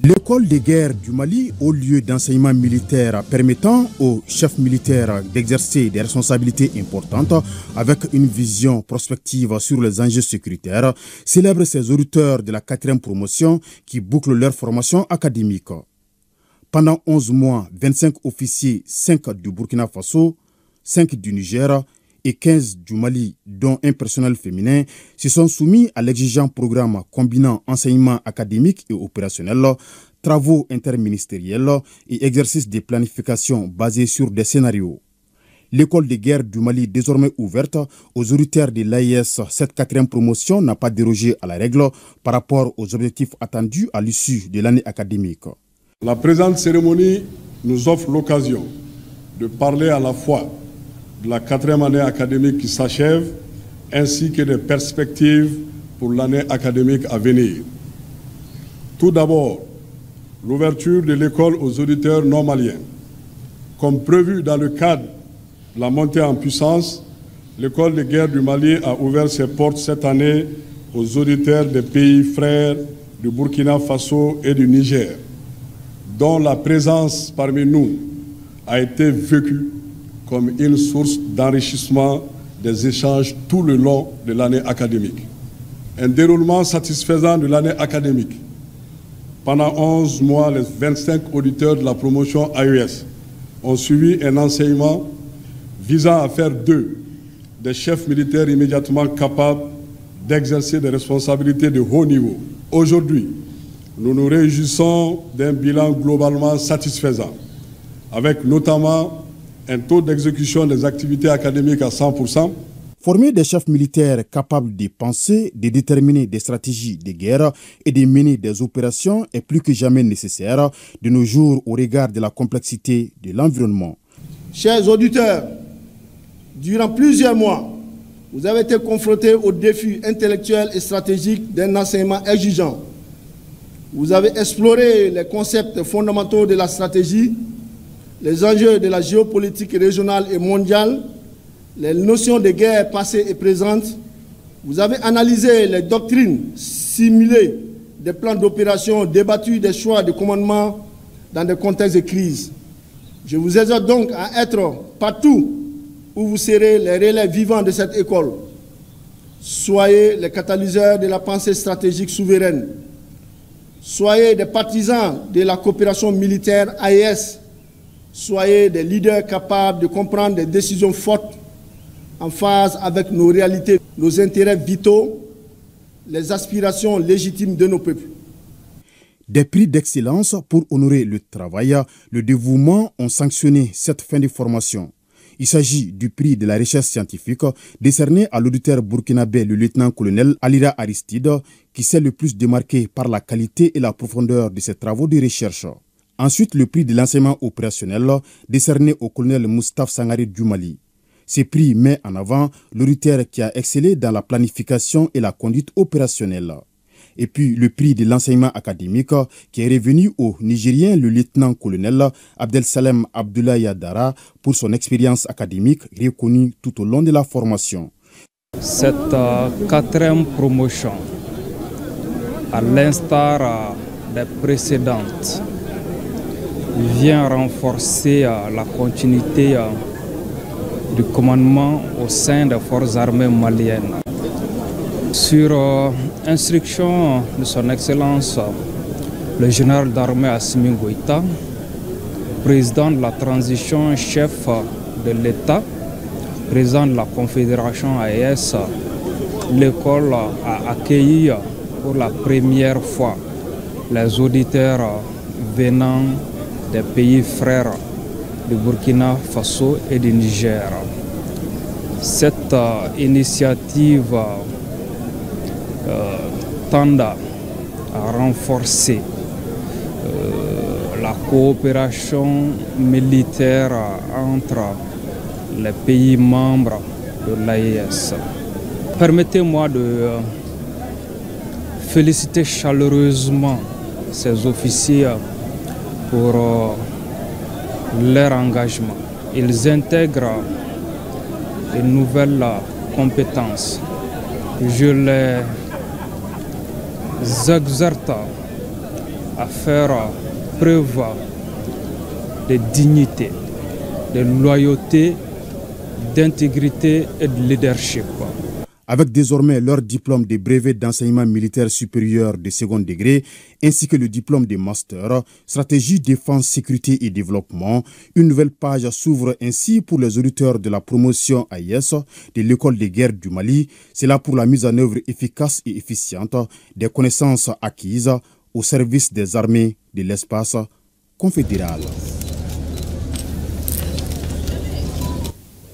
L'école de guerre du Mali, au lieu d'enseignement militaire permettant aux chefs militaires d'exercer des responsabilités importantes avec une vision prospective sur les enjeux sécuritaires, célèbre ses auditeurs de la 4e promotion qui bouclent leur formation académique. Pendant 11 mois, 25 officiers, 5 du Burkina Faso, 5 du Niger et 15 du Mali, dont un personnel féminin, se sont soumis à l'exigeant programme combinant enseignement académique et opérationnel, travaux interministériels et exercices de planification basés sur des scénarios. L'école de guerre du Mali, désormais ouverte aux auditeurs de l'AIS, cette 4e promotion n'a pas dérogé à la règle par rapport aux objectifs attendus à l'issue de l'année académique. La présente cérémonie nous offre l'occasion de parler à la fois de la 4e année académique qui s'achève, ainsi que des perspectives pour l'année académique à venir. Tout d'abord, l'ouverture de l'école aux auditeurs non maliens. Comme prévu dans le cadre de la montée en puissance, l'école de guerre du Mali a ouvert ses portes cette année aux auditeurs des pays frères du Burkina Faso et du Niger, dont la présence parmi nous a été vécue comme une source d'enrichissement des échanges tout le long de l'année académique. Un déroulement satisfaisant de l'année académique. Pendant 11 mois, les 25 auditeurs de la promotion AES ont suivi un enseignement visant à faire d'eux des chefs militaires immédiatement capables d'exercer des responsabilités de haut niveau. Aujourd'hui, nous nous réjouissons d'un bilan globalement satisfaisant, avec notamment un taux d'exécution des activités académiques à 100%. Former des chefs militaires capables de penser, de déterminer des stratégies de guerre et de mener des opérations est plus que jamais nécessaire de nos jours au regard de la complexité de l'environnement. Chers auditeurs, durant plusieurs mois, vous avez été confrontés aux défis intellectuels et stratégiques d'un enseignement exigeant. Vous avez exploré les concepts fondamentaux de la stratégie, les enjeux de la géopolitique régionale et mondiale, les notions de guerre passées et présentes. Vous avez analysé les doctrines, simulé des plans d'opération, débattu des choix de commandement dans des contextes de crise. Je vous exhorte donc à être partout où vous serez les relais vivants de cette école. Soyez les catalyseurs de la pensée stratégique souveraine. Soyez des partisans de la coopération militaire AES. Soyez des leaders capables de comprendre des décisions fortes en phase avec nos réalités, nos intérêts vitaux, les aspirations légitimes de nos peuples. Des prix d'excellence pour honorer le travail, le dévouement ont sanctionné cette fin de formation. Il s'agit du prix de la recherche scientifique décerné à l'auditeur burkinabé, le lieutenant-colonel Alira Aristide, qui s'est le plus démarqué par la qualité et la profondeur de ses travaux de recherche. Ensuite, le prix de l'enseignement opérationnel décerné au colonel Moustapha Sangaré du Mali. Ce prix met en avant l'auditeur qui a excellé dans la planification et la conduite opérationnelle. Et puis le prix de l'enseignement académique qui est revenu au Nigérien, le lieutenant-colonel Abdelsalem Abdoulaye Dara, pour son expérience académique reconnue tout au long de la formation. Cette 4e promotion, à l'instar des précédentes, vient renforcer la continuité du commandement au sein des forces armées maliennes. Sur instruction de son Excellence, le général d'armée Assimi Goïta, président de la transition, chef de l'État, président de la Confédération AES, l'école a accueilli pour la première fois les auditeurs venant des pays frères du Burkina Faso et du Niger. Cette initiative tend à renforcer la coopération militaire entre les pays membres de l'AES. Permettez-moi de féliciter chaleureusement ces officiers pour leur engagement. Ils intègrent de nouvelles compétences. Je les exhorte à faire preuve de dignité, de loyauté, d'intégrité et de leadership. Avec désormais leur diplôme de brevet d'enseignement militaire supérieur de second degré ainsi que le diplôme de master, stratégie défense, sécurité et développement, une nouvelle page s'ouvre ainsi pour les auditeurs de la promotion AIS de l'école de guerre du Mali. C'est là pour la mise en œuvre efficace et efficiente des connaissances acquises au service des armées de l'espace confédéral.